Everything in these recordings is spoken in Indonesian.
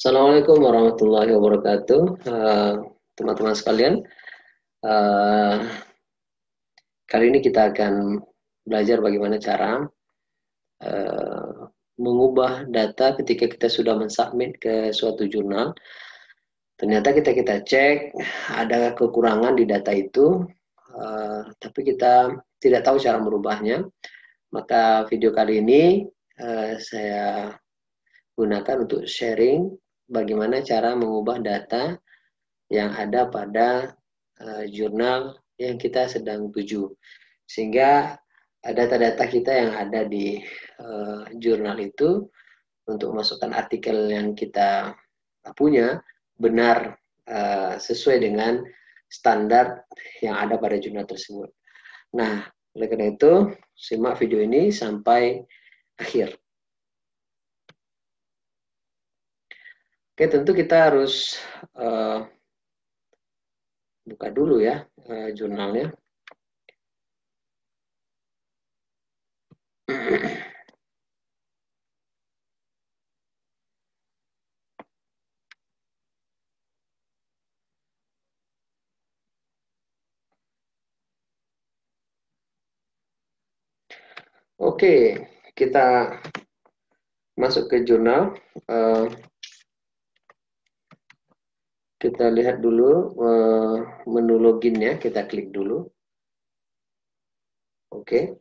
Assalamualaikum warahmatullahi wabarakatuh, teman-teman sekalian. Eh, Kali ini kita akan belajar bagaimana cara eh, mengubah data ketika kita sudah mensubmit ke suatu jurnal. Ternyata kita cek ada kekurangan di data itu, tapi kita tidak tahu cara merubahnya. Maka video kali ini saya gunakan untuk sharing bagaimana cara mengubah data yang ada pada jurnal yang kita sedang tuju. Sehingga data-data kita yang ada di jurnal itu untuk memasukkan artikel yang kita punya benar sesuai dengan standar yang ada pada jurnal tersebut. Nah, oleh karena itu, simak video ini sampai akhir. Oke, tentu kita harus buka dulu ya jurnalnya. Oke, kita masuk ke jurnal. Kita lihat dulu menu loginnya, kita klik dulu. Oke,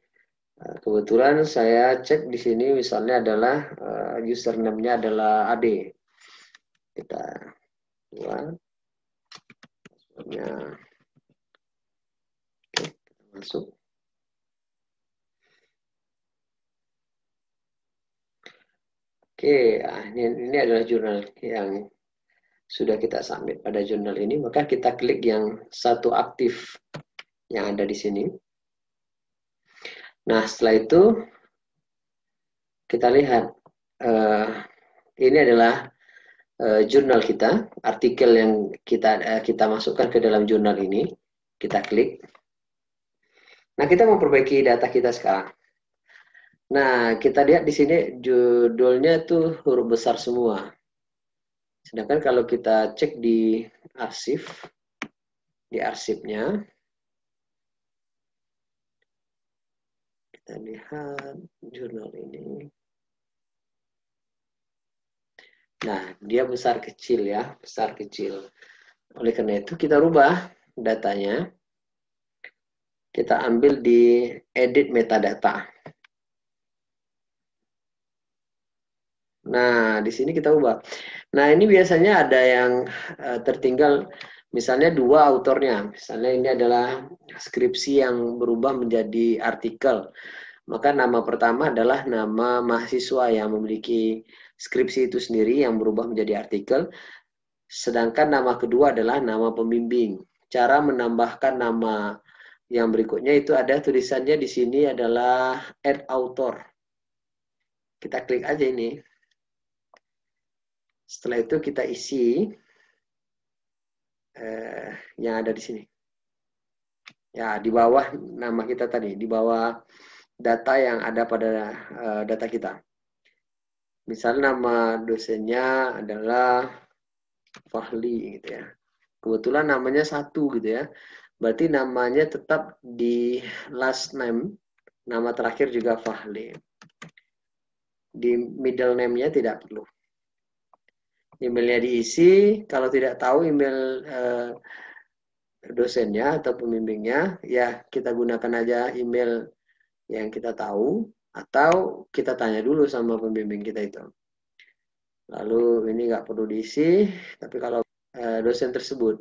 kebetulan saya cek di sini misalnya adalah username-nya adalah AD. Kita buat password-nya. Oke, kita masuk. Oke, ini adalah jurnal yang sudah kita submit pada jurnal ini, maka kita klik yang satu aktif yang ada di sini. Nah, setelah itu kita lihat ini adalah jurnal kita, artikel yang kita masukkan ke dalam jurnal ini. Kita klik. Nah, kita memperbaiki data kita sekarang. Nah, kita lihat di sini judulnya tuh huruf besar semua. Sedangkan kalau kita cek di arsipnya, kita lihat jurnal ini. Nah, dia besar kecil ya, besar kecil. Oleh karena itu kita rubah datanya. Kita ambil di edit metadata. Nah, di sini kita ubah. Nah, ini biasanya ada yang tertinggal, misalnya dua autornya. Misalnya ini adalah skripsi yang berubah menjadi artikel. Maka nama pertama adalah nama mahasiswa yang memiliki skripsi itu sendiri yang berubah menjadi artikel. Sedangkan nama kedua adalah nama pembimbing. Cara menambahkan nama yang berikutnya itu ada tulisannya di sini adalah add author. Kita klik aja ini. Setelah itu kita isi yang ada di sini. Ya, di bawah nama kita tadi, di bawah data yang ada pada data kita. Misalnya nama dosennya adalah Fahli gitu ya. Kebetulan namanya satu gitu ya. Berarti namanya tetap di last name, nama terakhir juga Fahli. Di middle name-nya tidak perlu. Emailnya diisi, kalau tidak tahu email dosennya atau pembimbingnya, ya kita gunakan aja email yang kita tahu, atau kita tanya dulu sama pembimbing kita itu. Lalu ini nggak perlu diisi, tapi kalau dosen tersebut.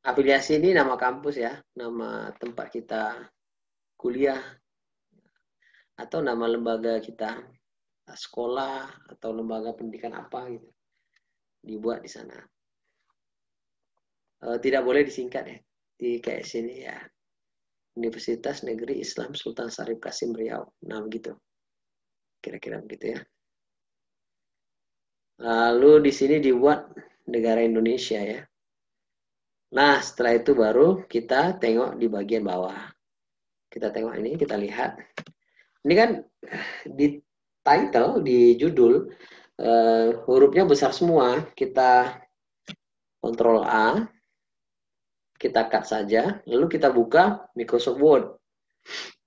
Afiliasi ini nama kampus ya, nama tempat kita kuliah, atau nama lembaga kita, sekolah atau lembaga pendidikan apa gitu, dibuat di sana. Tidak boleh disingkat ya, di kayak sini ya, Universitas Negeri Islam Sultan Syarif Kasim Riau. Nah begitu, kira-kira begitu ya. Lalu di sini dibuat negara Indonesia ya. Nah setelah itu baru kita tengok di bagian bawah. Kita tengok ini, kita lihat. Ini kan di title, di judul, hurufnya besar semua, kita Ctrl A, kita cut saja, lalu kita buka Microsoft Word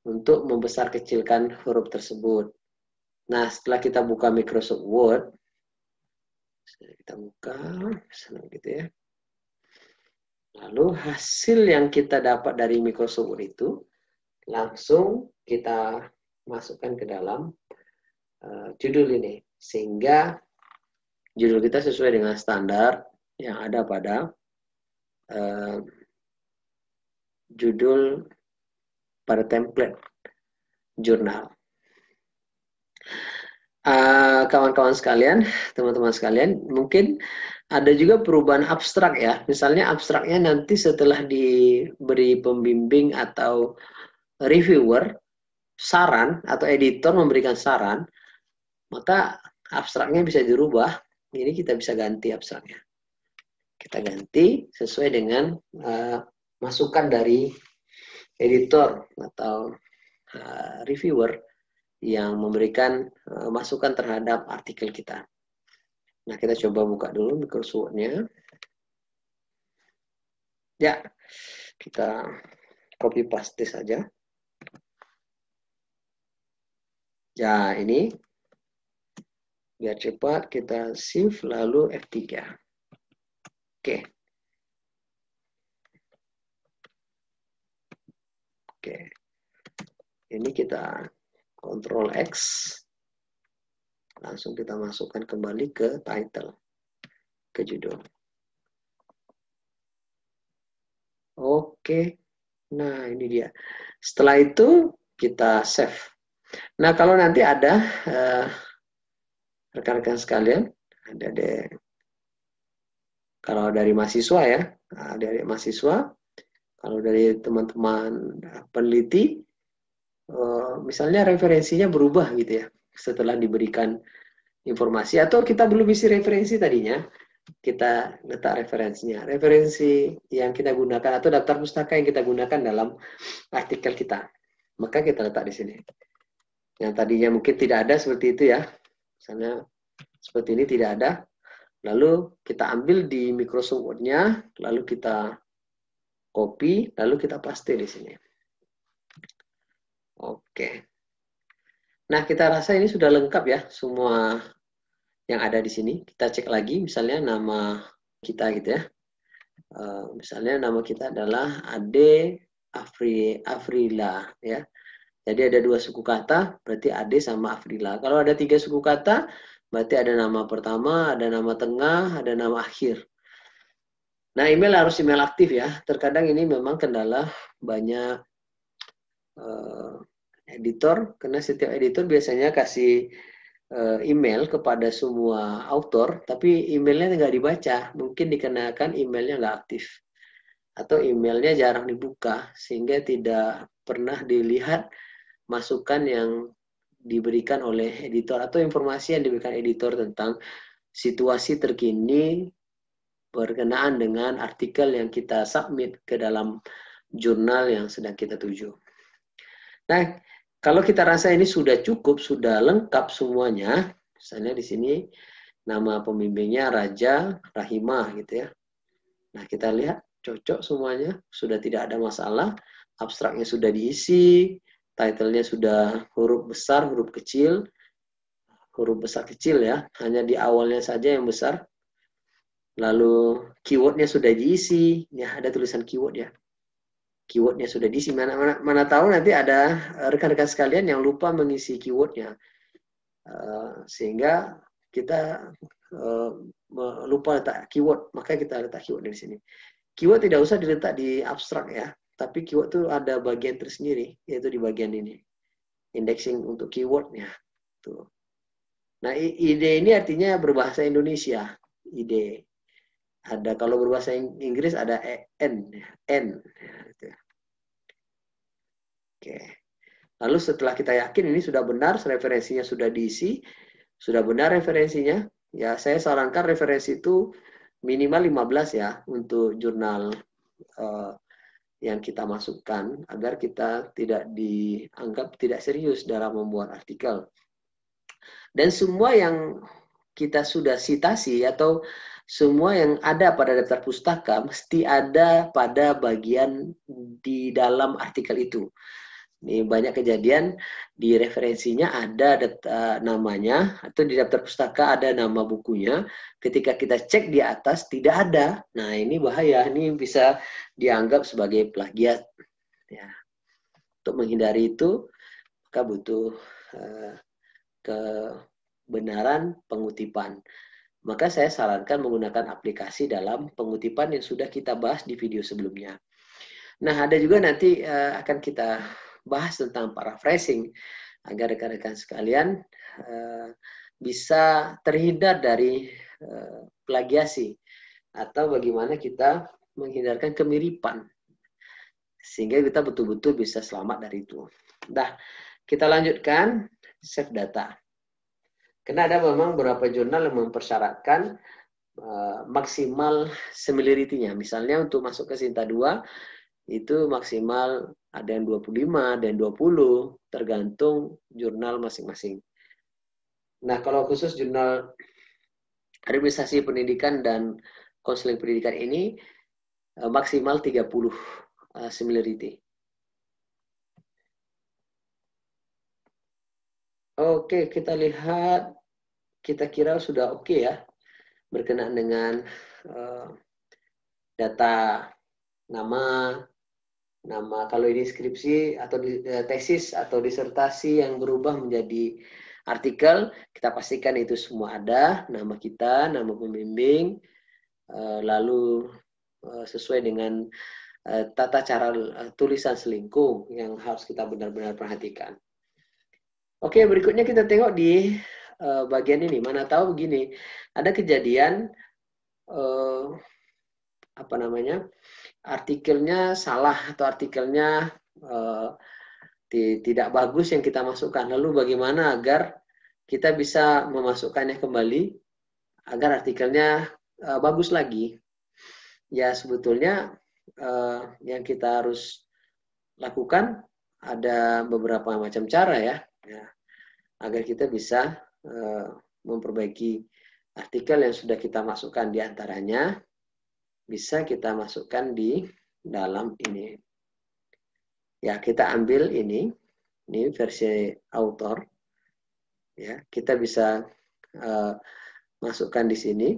untuk membesar kecilkan huruf tersebut. Nah, setelah kita buka Microsoft Word, kita buka, gitu ya. Lalu hasil yang kita dapat dari Microsoft Word itu langsung kita masukkan ke dalam judul ini, sehingga judul kita sesuai dengan standar yang ada pada judul pada template jurnal. Kawan-kawan sekalian, teman-teman sekalian, mungkin ada juga perubahan abstrak ya. Misalnya abstraknya nanti setelah diberi pembimbing atau reviewer saran atau editor memberikan saran, maka abstraknya bisa dirubah. Ini kita bisa ganti abstraknya. Kita ganti sesuai dengan masukan dari editor atau reviewer yang memberikan masukan terhadap artikel kita. Nah, kita coba buka dulu Microsoft Word-nya. Ya, kita copy paste saja. Ya, ini biar cepat kita shift lalu F3. Oke. Oke. Ini kita Ctrl X. Langsung kita masukkan kembali ke title, ke judul. Oke. Nah, ini dia. Setelah itu kita save. Nah, kalau nanti ada rekan-rekan sekalian, ada deh. Kalau dari mahasiswa ya, dari mahasiswa, kalau dari teman-teman peneliti, misalnya referensinya berubah gitu ya, setelah diberikan informasi, atau kita belum isi referensi tadinya, kita letak referensinya, referensi yang kita gunakan atau daftar pustaka yang kita gunakan dalam artikel kita, maka kita letak di sini. Yang tadinya mungkin tidak ada seperti itu ya, misalnya seperti ini tidak ada, lalu kita ambil di Microsoft Word-nya, lalu kita copy, lalu kita paste di sini. Oke. Nah, kita rasa ini sudah lengkap ya, semua yang ada di sini. Kita cek lagi, misalnya nama kita gitu ya. Misalnya nama kita adalah Ade Afrila ya. Jadi ada 2 suku kata, berarti Ade sama Afrila. Kalau ada 3 suku kata, berarti ada nama pertama, ada nama tengah, ada nama akhir. Nah, email harus email aktif ya. Terkadang ini memang kendala banyak editor, karena setiap editor biasanya kasih email kepada semua author, tapi emailnya nggak dibaca. Mungkin dikarenakan emailnya nggak aktif. Atau emailnya jarang dibuka, sehingga tidak pernah dilihat masukan yang diberikan oleh editor atau informasi yang diberikan editor tentang situasi terkini berkenaan dengan artikel yang kita submit ke dalam jurnal yang sedang kita tuju. Nah, kalau kita rasa ini sudah cukup, sudah lengkap semuanya, misalnya di sini nama pembimbingnya Raja Rahimah gitu ya. Nah, kita lihat cocok semuanya, sudah tidak ada masalah, abstraknya sudah diisi, title-nya sudah huruf besar, huruf besar kecil ya, hanya di awalnya saja yang besar. Lalu keywordnya sudah diisi, ya ada tulisan keyword ya. Keywordnya sudah diisi, mana tahu nanti ada rekan-rekan sekalian yang lupa mengisi keywordnya, sehingga kita lupa letak keyword, maka kita letak keyword di sini. Keyword tidak usah diletak di abstrak ya, tapi keyword itu ada bagian tersendiri, yaitu di bagian ini, indexing untuk keywordnya. Tuh. Nah, ide ini artinya berbahasa Indonesia, ide. Ada kalau berbahasa Inggris ada n. Gitu. Oke. Lalu setelah kita yakin ini sudah benar, referensinya sudah diisi, sudah benar referensinya, ya saya sarankan referensi itu minimal 15 ya untuk jurnal yang kita masukkan agar kita tidak dianggap tidak serius dalam membuat artikel. Dan semua yang kita sudah sitasi atau semua yang ada pada daftar pustaka mesti ada pada bagian di dalam artikel itu. Ini banyak kejadian di referensinya ada namanya atau di daftar pustaka ada nama bukunya. Ketika kita cek di atas tidak ada. Nah ini bahaya. Ini bisa dianggap sebagai plagiat. Ya. Untuk menghindari itu maka butuh kebenaran pengutipan. Maka saya sarankan menggunakan aplikasi dalam pengutipan yang sudah kita bahas di video sebelumnya. Nah, ada juga nanti akan kita bahas tentang paraphrasing agar rekan-rekan sekalian bisa terhindar dari plagiasi atau bagaimana kita menghindarkan kemiripan sehingga kita betul-betul bisa selamat dari itu. Nah, kita lanjutkan save data. Karena ada memang beberapa jurnal yang mempersyaratkan maksimal similarity-nya. Misalnya untuk masuk ke Sinta 2 itu maksimal ada yang 25 dan 20 tergantung jurnal masing-masing. Nah, kalau khusus jurnal administrasi pendidikan dan konseling pendidikan ini maksimal 30 similarity. Oke, kita lihat, kita kira sudah oke ya, berkenaan dengan data nama kalau ini skripsi atau tesis atau disertasi yang berubah menjadi artikel, kita pastikan itu semua ada, nama kita, nama pembimbing, lalu sesuai dengan tata cara tulisan selingkuh yang harus kita benar-benar perhatikan. Oke, berikutnya kita tengok di bagian ini. Mana tahu begini, ada kejadian artikelnya salah atau artikelnya tidak bagus yang kita masukkan. Lalu bagaimana agar kita bisa memasukkannya kembali agar artikelnya bagus lagi? Ya sebetulnya yang kita harus lakukan ada beberapa macam cara ya agar kita bisa memperbaiki artikel yang sudah kita masukkan. Di antaranya bisa kita masukkan di dalam ini. Ya, kita ambil ini versi author. Ya, kita bisa masukkan di sini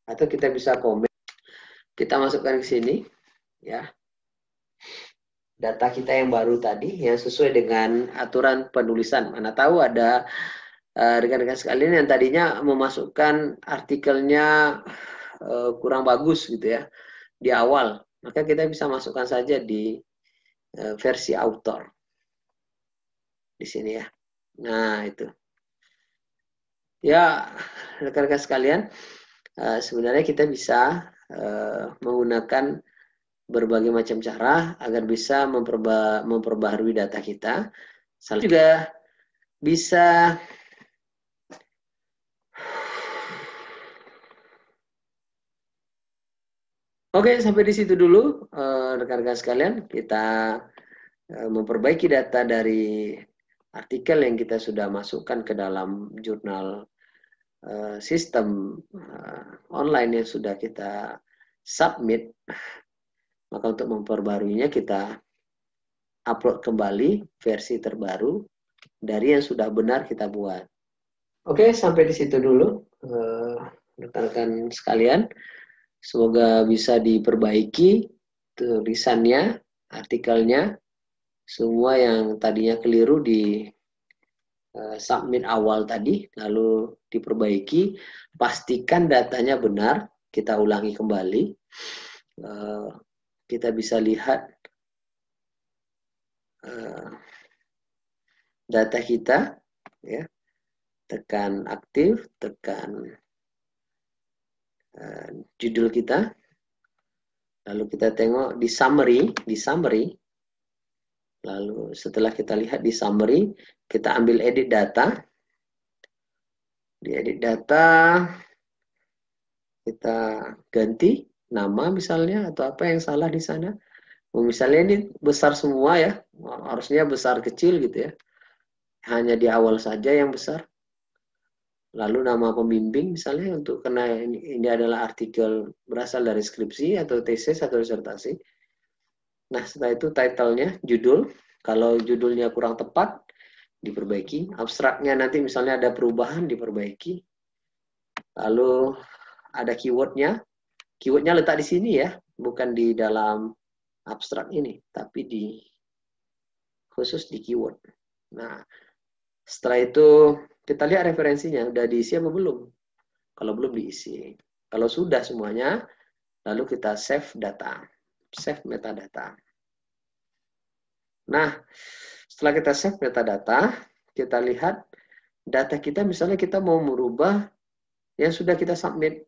atau kita bisa komen. Kita masukkan ke sini, ya. Data kita yang baru tadi yang sesuai dengan aturan penulisan. Mana tahu ada rekan-rekan sekalian yang tadinya memasukkan artikelnya kurang bagus gitu ya di awal, maka kita bisa masukkan saja di versi author di sini ya. Nah itu ya rekan-rekan sekalian, sebenarnya kita bisa menggunakan berbagai macam cara agar bisa memperbaharui data kita. Salah juga bisa Oke, sampai di situ dulu rekan-rekan sekalian. Kita memperbaiki data dari artikel yang kita sudah masukkan ke dalam jurnal sistem online yang sudah kita submit. Maka untuk memperbaruinya kita upload kembali versi terbaru dari yang sudah benar kita buat. Oke, sampai di situ dulu rekan-rekan sekalian. Semoga bisa diperbaiki tulisannya, artikelnya, semua yang tadinya keliru di submit awal tadi, lalu diperbaiki, pastikan datanya benar, kita ulangi kembali. Kita bisa lihat data kita, ya, tekan aktif, tekan judul kita, lalu kita tengok di summary, lalu setelah kita lihat di summary, kita ambil edit data, di edit data kita ganti nama misalnya atau apa yang salah di sana. Misalnya ini besar semua ya, harusnya besar kecil gitu ya. Hanya di awal saja yang besar. Lalu nama pembimbing misalnya untuk karena ini adalah artikel berasal dari skripsi atau tesis atau disertasi. Nah, setelah itu title-nya, judul. Kalau judulnya kurang tepat, diperbaiki. Abstraknya nanti misalnya ada perubahan, diperbaiki. Lalu ada keywordnya. Keywordnya letak di sini ya, bukan di dalam abstrak ini, tapi khusus di keyword. Nah, setelah itu kita lihat referensinya, udah diisi apa belum? Kalau belum diisi. Kalau sudah semuanya, lalu kita save data, save metadata. Nah, setelah kita save metadata, kita lihat data kita, misalnya kita mau merubah yang sudah kita submit,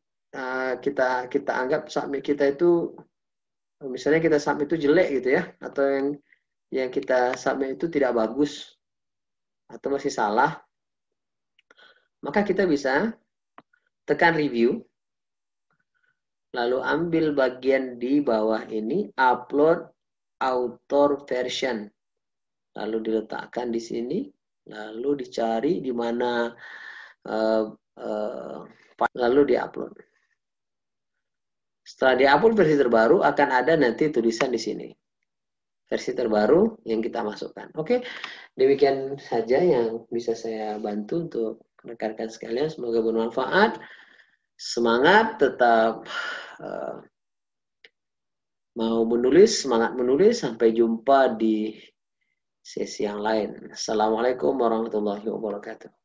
kita anggap submit kita itu, misalnya kita submit itu jelek gitu ya, atau yang kita submit itu tidak bagus atau masih salah, maka kita bisa tekan review, lalu ambil bagian di bawah ini, upload author version, lalu diletakkan di sini, lalu dicari di mana, lalu diupload. Setelah diupload versi terbaru, akan ada nanti tulisan di sini, versi terbaru yang kita masukkan. Oke, demikian saja yang bisa saya bantu untuk rekan-rekan sekalian. Semoga bermanfaat. Semangat, tetap mau menulis, semangat menulis. Sampai jumpa di sesi yang lain. Assalamualaikum warahmatullahi wabarakatuh.